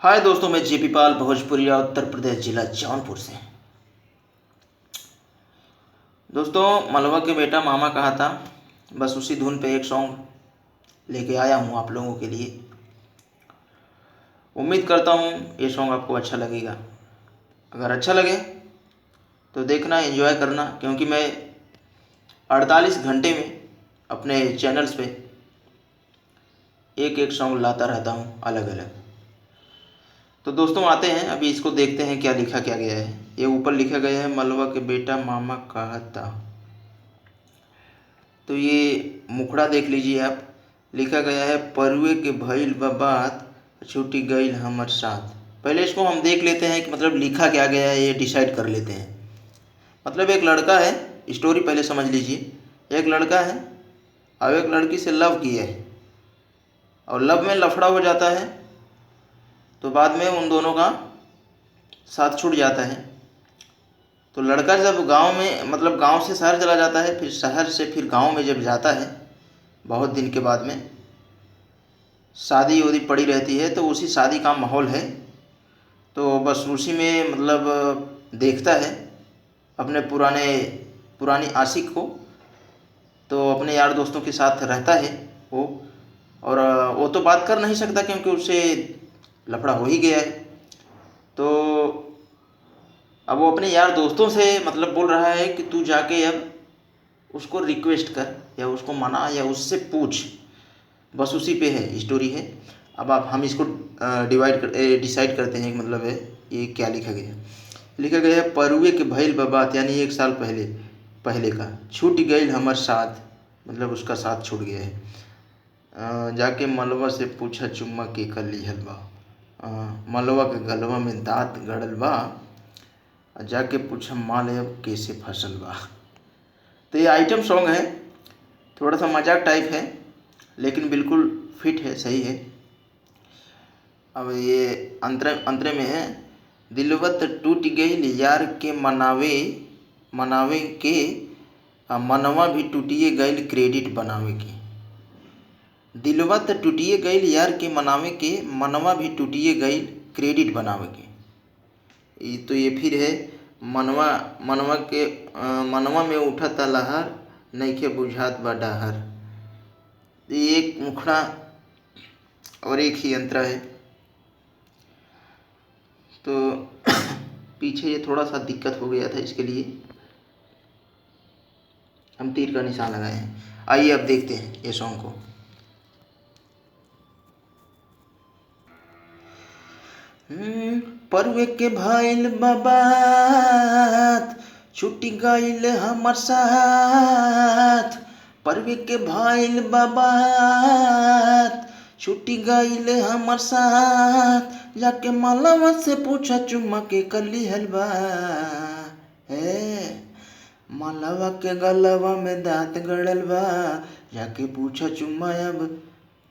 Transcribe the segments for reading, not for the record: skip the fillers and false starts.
हाय दोस्तों, मैं जेपी पाल भोजपुरिया उत्तर प्रदेश जिला जौनपुर से। दोस्तों, मलवा के बेटा मामा कहा था, बस उसी धुन पे एक सॉन्ग लेके आया हूँ आप लोगों के लिए। उम्मीद करता हूँ ये सॉन्ग आपको अच्छा लगेगा। अगर अच्छा लगे तो देखना, एंजॉय करना, क्योंकि मैं 48 घंटे में अपने चैनल्स पे एक एक सॉन्ग लाता रहता हूँ अलग अलग। तो दोस्तों आते हैं, अभी इसको देखते हैं क्या लिखा क्या गया है। ये ऊपर लिखा गया है मलवा के बेटा मामा कहा था। तो ये मुखड़ा देख लीजिए आप, लिखा गया है परुए के भइल बा बात छूटी गईल हमर साथ। पहले इसको हम देख लेते हैं कि मतलब लिखा क्या गया है, ये डिसाइड कर लेते हैं। मतलब एक लड़का है, स्टोरी पहले समझ लीजिए। एक लड़का है और एक लड़की से लव किया है, और लव में लफड़ा हो जाता है, तो बाद में उन दोनों का साथ छूट जाता है। तो लड़का जब गांव में मतलब गांव से शहर चला जाता है, फिर शहर से फिर गांव में जब जाता है, बहुत दिन के बाद में शादी वादी पड़ी रहती है, तो उसी शादी का माहौल है। तो बस उसी में मतलब देखता है अपने पुरानी आशिक को। तो अपने यार दोस्तों के साथ रहता है वो, और वो तो बात कर नहीं सकता क्योंकि उससे लफड़ा हो ही गया है। तो अब वो अपने यार दोस्तों से मतलब बोल रहा है कि तू जाके अब उसको रिक्वेस्ट कर, या उसको मना, या उससे पूछ। बस उसी पे है स्टोरी है। अब आप हम इसको डिसाइड करते हैं कि मतलब है ये क्या लिखा गया है। लिखा गया है परुए के भइल बबात, यानी 1 साल पहले पहले का छूट गईल हमर साथ, मतलब उसका साथ छूट गया है। जाके मलवा से पूछा चुम्मा के कर लिहल बा। मलवा के गलवा में दांत गड़ल बा, जाके पूछा माल अब कैसे फसल बा। तो ये आइटम सॉन्ग है, थोड़ा सा मजाक टाइप है, लेकिन बिल्कुल फिट है, सही है। अब ये अंतरे अंतरे में है, दिलवत टूट गई यार के मनावे मनावे के, मनवा भी टूटिए गईल क्रेडिट बनावे के। दिलवा त टूटिए गईल यार के मनावे के, मनवा भी टूटिए गईल क्रेडिट बनावे के। तो ये फिर है, मनवा मनवा के मनवा में उठता लहर, नइखे बुझात बा डहर। ये एक मुखड़ा और एक ही अंतरा है। तो पीछे ये थोड़ा सा दिक्कत हो गया था, इसके लिए हम तीर का निशान लगाए हैं। आइए अब देखते हैं ये सॉन्ग को। परवे के भइल बबात छुटी गईल हमर साथ। परवे के भइल बबात छुटी गईल हमर साथ, जाके मलवा से पूछा चुम्मा के कली हलवा। है मलवा के गलवा में दांत गड़ल बा, जाके पूछा चुम्मा अब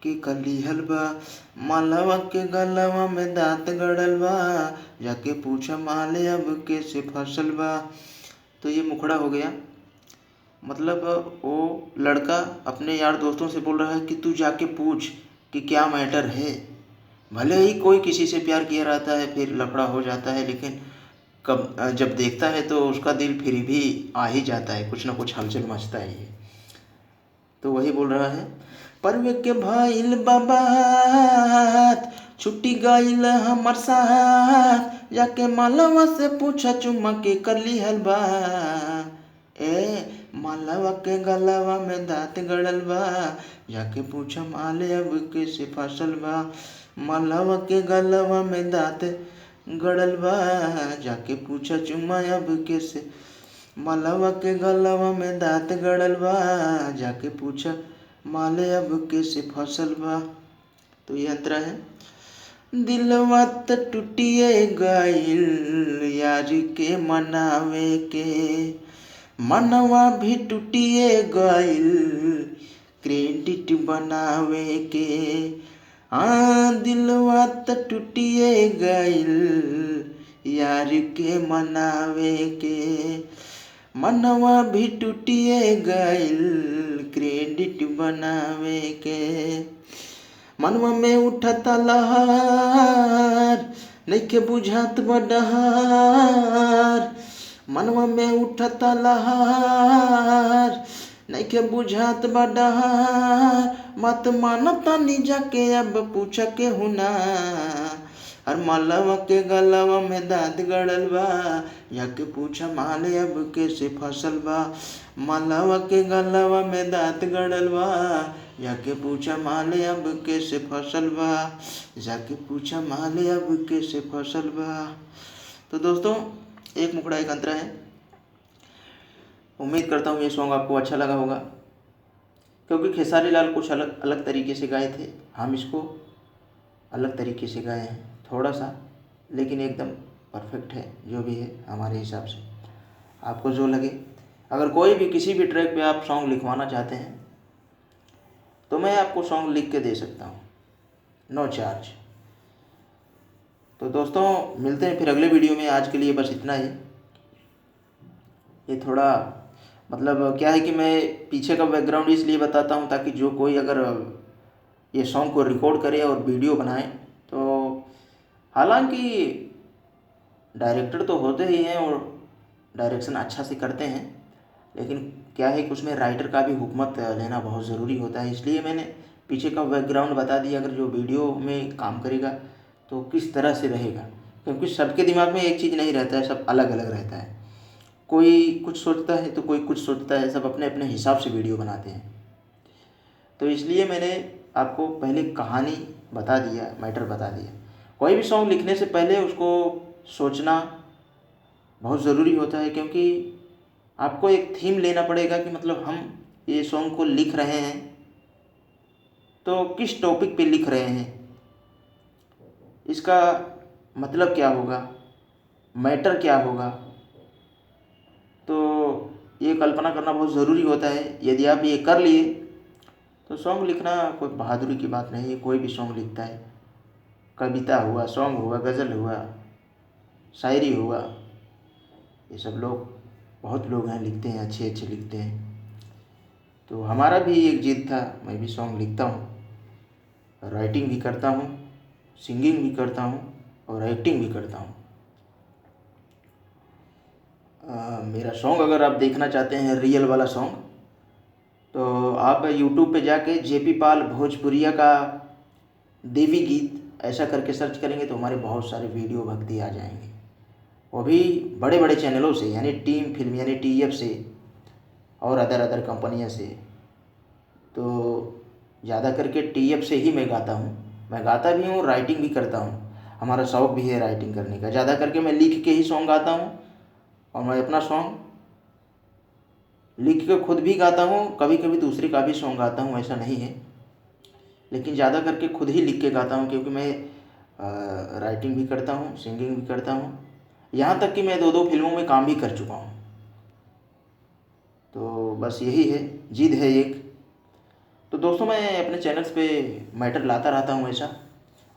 के कली हलवा। मलवा के गलवा में दांत गड़ल बा, जाके पूछा माले अब कैसे फसल बा। तो ये मुखड़ा हो गया। मतलब वो लड़का अपने यार दोस्तों से बोल रहा है कि तू जाके पूछ कि क्या मैटर है। भले ही कोई किसी से प्यार किया रहता है, फिर लफड़ा हो जाता है, लेकिन कब जब देखता है तो उसका दिल फिर भी आ ही जाता है, कुछ ना कुछ हलचल मचता ही है। तो वही बोल रहा है, परवे के भइल बबात छुट्टी गईल हमर साथ, जाके मलवा से पूछा चुम्मा के करली हलवा। ए मलवा के गलवा में दांत गड़ल बा, जाके पूछा माले अब कैसे फसल बा। मलवा के गलवा में दांत गड़ल बा, जाके पूछा चुम्मा अब कैसे। मलवा के गलवा में दांत गड़ल बा, जाके पूछा माले अब कैसे फसल बा। तो ये अंतरा है। दिलवा त टूटिए गईल यार के मनावे के, मनवा भी टूटिए गईल क्रेडिट बनावे के। दिलवा त टूटिए गईल यार के मनावे के, मनवा भी टूटिए गईल क्रेडिट बनावे के। मनवा में उठता लहर, नइखे बुझात बा डहार, मनवा में उठता लहार। नइखे बुझात बा डहार, मत मानता नी जाके अब पूछा के हुना। और मलवा के गलवा में दांत गड़ल बा, जाके पूछा माले अब कैसे फसल बा। मलवा के गलवा में दांत गड़ल बा, जाके पूछा माले अब कैसे फसल बा। जाके पूछा माले अब कैसे फसल बा। तो दोस्तों, एक मुखड़ा एक अंतरा है। उम्मीद करता हूँ ये सॉन्ग आपको अच्छा लगा होगा, क्योंकि खेसारी लाल कुछ अलग अलग तरीके से गाए थे, हम इसको अलग तरीके से गाए हैं थोड़ा सा, लेकिन एकदम परफेक्ट है जो भी है हमारे हिसाब से। आपको जो लगे, अगर कोई भी किसी भी ट्रैक पे आप सॉन्ग लिखवाना चाहते हैं तो मैं आपको सॉन्ग लिख के दे सकता हूँ, नो चार्ज। तो दोस्तों, मिलते हैं फिर अगले वीडियो में। आज के लिए बस इतना ही। ये थोड़ा मतलब क्या है कि मैं पीछे का बैकग्राउंड इसलिए बताता हूँ ताकि जो कोई अगर ये सॉन्ग को रिकॉर्ड करे और वीडियो बनाए, तो हालांकि डायरेक्टर तो होते ही हैं और डायरेक्शन अच्छा से करते हैं, लेकिन क्या है कि उसमें राइटर का भी हुकमत लेना बहुत ज़रूरी होता है। इसलिए मैंने पीछे का बैकग्राउंड बता दिया, अगर जो वीडियो में काम करेगा तो किस तरह से रहेगा, क्योंकि सबके दिमाग में एक चीज़ नहीं रहता है, सब अलग अलग रहता है। कोई कुछ सोचता है तो कोई कुछ सोचता है, सब अपने अपने हिसाब से वीडियो बनाते हैं। तो इसलिए मैंने आपको पहले कहानी बता दिया, मैटर बता दिया। कोई भी सॉन्ग लिखने से पहले उसको सोचना बहुत ज़रूरी होता है, क्योंकि आपको एक थीम लेना पड़ेगा कि मतलब हम ये सॉन्ग को लिख रहे हैं तो किस टॉपिक पे लिख रहे हैं, इसका मतलब क्या होगा, मैटर क्या होगा। तो ये कल्पना करना बहुत ज़रूरी होता है। यदि आप ये कर लिए तो सॉन्ग लिखना कोई बहादुरी की बात नहीं है। कोई भी सॉन्ग लिखता है, कविता हुआ, सॉन्ग हुआ, गज़ल हुआ, शायरी हुआ, ये सब लोग, बहुत लोग हैं लिखते हैं, अच्छे अच्छे लिखते हैं। तो हमारा भी एक जिद था, मैं भी सॉन्ग लिखता हूँ, राइटिंग भी करता हूँ, सिंगिंग भी करता हूँ और एक्टिंग भी करता हूँ। मेरा सॉन्ग अगर आप देखना चाहते हैं रियल वाला सॉन्ग, तो आप यूट्यूब पे जाके जेपी पाल भोजपुरिया का देवी गीत ऐसा करके सर्च करेंगे तो हमारे बहुत सारे वीडियो भक्ति आ जाएंगे, वो भी बड़े बड़े चैनलों से, यानी टीम फिल्म यानी टीएफ से और अदर कंपनियों से। तो ज़्यादा करके टीएफ से ही मैं गाता हूँ। मैं गाता भी हूँ, राइटिंग भी करता हूँ, हमारा शौक़ भी है राइटिंग करने का। ज़्यादा करके मैं लिख के ही सॉन्ग गाता हूँ, और मैं अपना सॉन्ग लिख के खुद भी गाता हूँ, कभी कभी दूसरे का भी सॉन्ग गाता हूँ, ऐसा नहीं है, लेकिन ज़्यादा करके खुद ही लिख के गाता हूँ, क्योंकि मैं राइटिंग भी करता हूँ, सिंगिंग भी करता हूँ, यहाँ तक कि मैं 2 फिल्मों में काम भी कर चुका हूँ। तो बस यही है, जिद है एक। तो दोस्तों, मैं अपने चैनल्स पे मैटर लाता रहता हूँ ऐसा।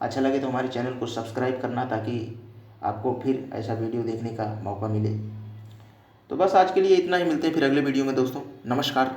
अच्छा लगे तो हमारे चैनल को सब्सक्राइब करना, ताकि आपको फिर ऐसा वीडियो देखने का मौका मिले। तो बस आज के लिए इतना ही, मिलते हैं फिर अगले वीडियो में दोस्तों। नमस्कार।